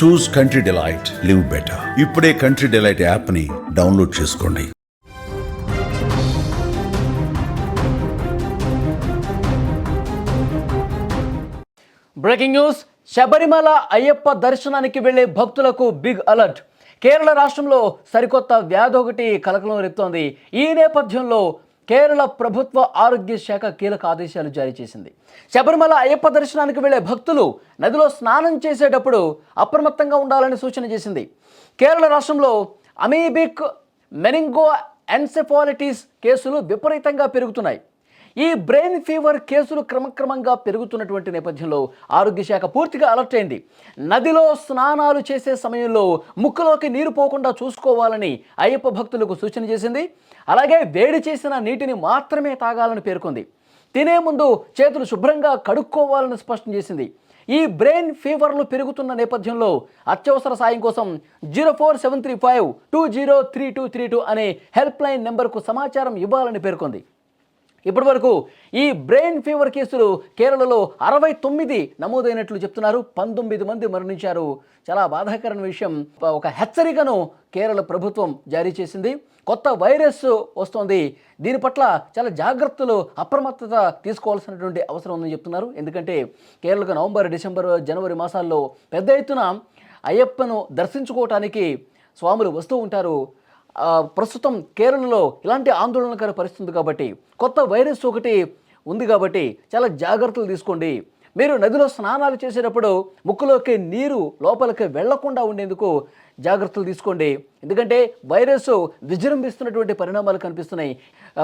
చూస్ country delight, live better. ఇప్పుడే country delight యాప్ని download చేసుకోండి. Breaking news. శబరిమల అయ్యప్ప దర్శనానికి వెళ్లే భక్తులకు బిగ్ అలర్ట్. కేరళ రాష్ట్రంలో సరికొత్త వ్యాధి ఒకటి కలకలం రేపుతోంది. ఈ నేపథ్యంలో కేరళ ప్రభుత్వ ఆరోగ్య శాఖ కీలక ఆదేశాలు జారీ చేసింది. శబరిమల అయ్యప్ప దర్శనానికి వెళ్లే భక్తులు నదిలో స్నానం చేసేటప్పుడు అప్రమత్తంగా ఉండాలని సూచన చేసింది. కేరళ రాష్ట్రంలో అమీబిక్ మెనింగో ఎన్సెఫాలిటిస్ కేసులు విపరీతంగా పెరుగుతున్నాయి. ఈ బ్రెయిన్ ఫీవర్ కేసులు క్రమక్రమంగా పెరుగుతున్నటువంటి నేపథ్యంలో ఆరోగ్య శాఖ పూర్తిగా అలర్ట్ అయింది. నదిలో స్నానాలు చేసే సమయంలో ముక్కులోకి నీరు పోకుండా చూసుకోవాలని అయ్యప్ప భక్తులకు సూచన చేసింది. అలాగే వేడి చేసిన నీటిని మాత్రమే తాగాలని పేర్కొంది. తినే ముందు చేతులు శుభ్రంగా కడుక్కోవాలని స్పష్టం చేసింది. ఈ బ్రెయిన్ ఫీవర్లు పెరుగుతున్న నేపథ్యంలో అత్యవసర సాయం కోసం 04735203232 అనే హెల్ప్ లైన్ నెంబర్కు సమాచారం ఇవ్వాలని పేర్కొంది. ఇప్పటి వరకు ఈ బ్రెయిన్ ఫీవర్ కేసులు కేరళలో 69 నమోదైనట్లు చెప్తున్నారు. 19 మంది మరణించారు. చాలా బాధాకరమైన విషయం. ఒక హెచ్చరికను కేరళ ప్రభుత్వం జారీ చేసింది. కొత్త వైరస్ వస్తోంది, దీని పట్ల చాలా జాగ్రత్తలు, అప్రమత్తత తీసుకోవాల్సినటువంటి అవసరం ఉందని చెప్తున్నారు. ఎందుకంటే కేరళకు నవంబర్, డిసెంబర్, జనవరి మాసాల్లో పెద్ద ఎత్తున అయ్యప్పను దర్శించుకోవటానికి స్వాములు వస్తూ ఉంటారు. ప్రస్తుతం కేరళలో ఇలాంటి ఆందోళనకర పరిస్థితి కాబట్టి, కొత్త వైరస్ ఒకటి ఉంది కాబట్టి చాలా జాగ్రత్తలు తీసుకోండి. మీరు నదిలో స్నానాలు చేసేటప్పుడు ముక్కులోకి నీరు లోపలికి వెళ్లకుండా ఉండేందుకు జాగ్రత్తలు తీసుకోండి. ఎందుకంటే వైరస్ విజృంభిస్తున్నటువంటి పరిణామాలు కనిపిస్తున్నాయి.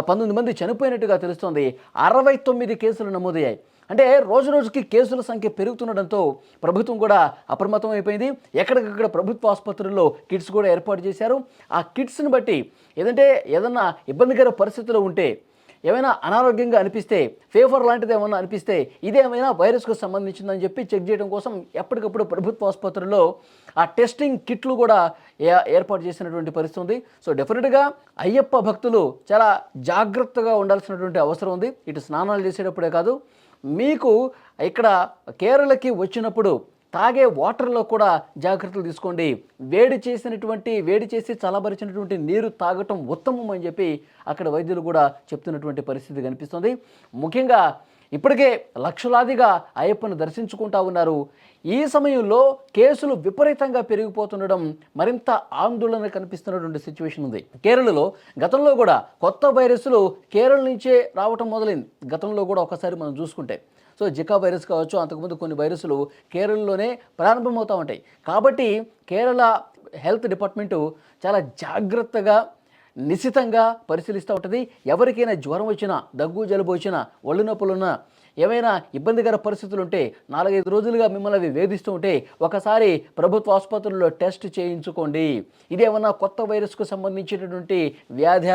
19 మంది చనిపోయినట్టుగా తెలుస్తోంది. 69 కేసులు నమోదయ్యాయి. అంటే రోజు రోజుకి కేసుల సంఖ్య పెరుగుతుండడంతో ప్రభుత్వం కూడా అప్రమత్తం అయిపోయింది. ఎక్కడికక్కడ ప్రభుత్వ ఆసుపత్రుల్లో కిట్స్ కూడా ఏర్పాటు చేశారు. ఆ కిట్స్ని బట్టి ఏదన్నా ఇబ్బందికర పరిస్థితులు ఉంటే, ఏమైనా అనారోగ్యంగా అనిపిస్తే, ఫీవర్ లాంటిది ఏమైనా అనిపిస్తే ఇదేమైనా వైరస్కు సంబంధించిందని చెప్పి చెక్ చేయడం కోసం ఎప్పటికప్పుడు ప్రభుత్వ ఆసుపత్రుల్లో ఆ టెస్టింగ్ కిట్లు కూడా ఏర్పాటు చేసినటువంటి పరిస్థితి ఉంది. సో డెఫినెట్గా అయ్యప్ప భక్తులు చాలా జాగ్రత్తగా ఉండాల్సినటువంటి అవసరం ఉంది. ఇటు స్నానాలు చేసేటప్పుడే కాదు, మీకు ఇక్కడ కేరళకి వచ్చినప్పుడు తాగే వాటర్లో కూడా జాగ్రత్తలు తీసుకోండి. వేడి చేసి చల్లబరిచినటువంటి నీరు తాగటం ఉత్తమం అని చెప్పి అక్కడ వైద్యులు కూడా చెప్తున్నటువంటి పరిస్థితి కనిపిస్తుంది. ముఖ్యంగా ఇప్పటికే లక్షలాదిగా అయ్యప్పను దర్శించుకుంటా ఉన్నారు. ఈ సమయంలో కేసులు విపరీతంగా పెరిగిపోతుండడం మరింత ఆందోళన కనిపిస్తున్నటువంటి సిచ్యువేషన్ ఉంది. కేరళలో గతంలో కూడా కొత్త వైరస్లు కేరళ నుంచే రావటం మొదలైంది. గతంలో కూడా ఒకసారి మనం చూసుకుంటే, సో జికా వైరస్ కావచ్చు, అంతకుముందు కొన్ని వైరస్లు కేరళలోనే ప్రారంభమవుతూ ఉంటాయి. కాబట్టి కేరళ హెల్త్ డిపార్ట్మెంటు చాలా జాగ్రత్తగా, నిశితంగా పరిశీలిస్తూ ఉంటుంది. ఎవరికైనా జ్వరం వచ్చినా, దగ్గు జలుబు వచ్చినా, ఒళ్ళు నొప్పులున్నా, ఏమైనా ఇబ్బందికర పరిస్థితులు ఉంటే, 4-5 రోజులుగా మిమ్మల్ని అవి వేధిస్తూ ఉంటే ఒకసారి ప్రభుత్వ ఆసుపత్రుల్లో టెస్ట్ చేయించుకోండి. ఇదేమన్నా కొత్త వైరస్కు సంబంధించినటువంటి వ్యాధి,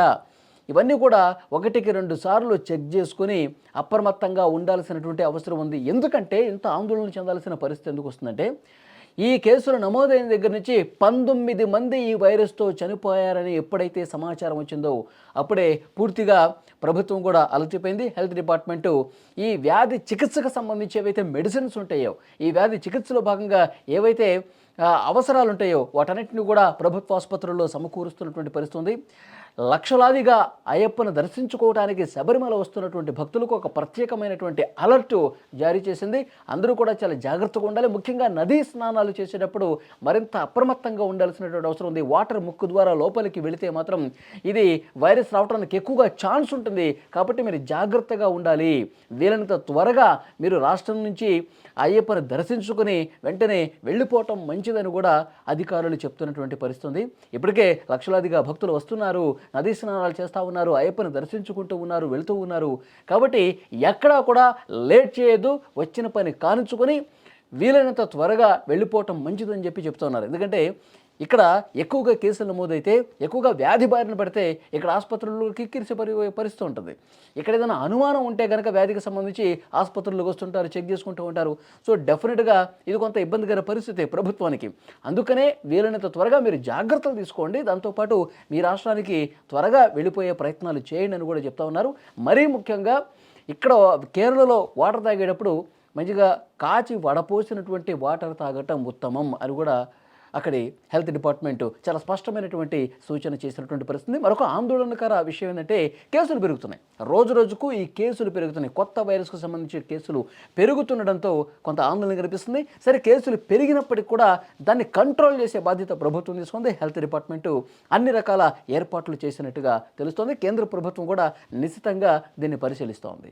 ఇవన్నీ కూడా 1-2 సార్లు చెక్ చేసుకుని అప్రమత్తంగా ఉండాల్సినటువంటి అవసరం ఉంది. ఎందుకంటే ఇంత ఆందోళన చెందాల్సిన పరిస్థితి ఎందుకు వస్తుందంటే, ఈ కేసులు నమోదైన దగ్గర నుంచి 19 మంది ఈ వైరస్తో చనిపోయారని ఎప్పుడైతే సమాచారం వచ్చిందో అప్పుడే పూర్తిగా ప్రభుత్వం కూడా అలసిపోయింది. హెల్త్ డిపార్ట్మెంటు ఈ వ్యాధి చికిత్సకు సంబంధించి ఏవైతే మెడిసిన్స్ ఉంటాయో, ఈ వ్యాధి చికిత్సలో భాగంగా ఏవైతే అవసరాలు ఉంటాయో వాటన్నిటిని కూడా ప్రభుత్వ ఆసుపత్రుల్లో సమకూరుస్తున్నటువంటి పరిస్థితి ఉంది. లక్షలాదిగా అయ్యప్పను దర్శించుకోవడానికి శబరిమల వస్తున్నటువంటి భక్తులకు ఒక ప్రత్యేకమైనటువంటి అలర్టు జారీ చేసింది. అందరూ కూడా చాలా జాగ్రత్తగా ఉండాలి. ముఖ్యంగా నదీ స్నానాలు చేసేటప్పుడు మరింత అప్రమత్తంగా ఉండాల్సినటువంటి అవసరం ఉంది. వాటర్ ముక్కు ద్వారా లోపలికి వెళితే మాత్రం ఇది వైరస్ రావడానికి ఎక్కువగా ఛాన్స్ ఉంటుంది. కాబట్టి మీరు జాగ్రత్తగా ఉండాలి. వీలైనంత త్వరగా మీరు రాష్ట్రం నుంచి అయ్యప్పను దర్శించుకుని వెంటనే వెళ్ళిపోవటం మంచిదని కూడా అధికారులు చెప్తున్నటువంటి పరిస్థితి ఉంది. ఇప్పటికే లక్షలాదిగా భక్తులు వస్తున్నారు, నదీ స్నానాలు చేస్తూ ఉన్నారు, అయ్యప్పను దర్శించుకుంటూ ఉన్నారు, వెళుతూ ఉన్నారు. కాబట్టి ఎక్కడా కూడా లేట్ చేయొద్దు, వచ్చిన పని కానించుకొని వీలైనంత త్వరగా వెళ్ళిపోవటం మంచిదని చెప్పి చెప్తున్నారు. ఎందుకంటే ఇక్కడ ఎక్కువగా కేసులు నమోదైతే, ఎక్కువగా వ్యాధి బారిన పడితే ఇక్కడ ఆసుపత్రుల్లో కిక్కిరిసి పరిస్థితి ఉంటుంది. ఇక్కడ ఏదైనా అనుమానం ఉంటే కనుక వ్యాధికి సంబంధించి ఆసుపత్రులకు వస్తుంటారు, చెక్ చేసుకుంటూ ఉంటారు. సో డెఫినెట్గా ఇది కొంత ఇబ్బందికర పరిస్థితి ప్రభుత్వానికి. అందుకనే వీలైనంత త్వరగా మీరు జాగ్రత్తలు తీసుకోండి. దాంతోపాటు మీ రాష్ట్రానికి త్వరగా వెళ్ళిపోయే ప్రయత్నాలు చేయండి అని కూడా చెప్తా ఉన్నారు. మరీ ముఖ్యంగా ఇక్కడ కేరళలో వాటర్ తాగేటప్పుడు మంచిగా కాచి వడపోసినటువంటి వాటర్ తాగటం ఉత్తమం అని కూడా అక్కడి హెల్త్ డిపార్ట్మెంట్ చాలా స్పష్టమైనటువంటి సూచన చేసినటువంటి పరిస్థితి. మరొక ఆందోళనకర విషయం ఏంటంటే కేసులు పెరుగుతున్నాయి. రోజు రోజుకు ఈ కేసులు పెరుగుతున్నాయి. కొత్త వైరస్కు సంబంధించిన కేసులు పెరుగుతుండడంతో కొంత ఆందోళన కనిపిస్తుంది. సరే, కేసులు పెరిగినప్పటికీ కూడా దాన్ని కంట్రోల్ చేసే బాధ్యత ప్రభుత్వం తీసుకుంది. హెల్త్ డిపార్ట్మెంట్ అన్ని రకాల ఏర్పాట్లు చేసినట్టుగా తెలుస్తోంది. కేంద్ర ప్రభుత్వం కూడా నిశితంగా దీన్ని పరిశీలిస్తోంది.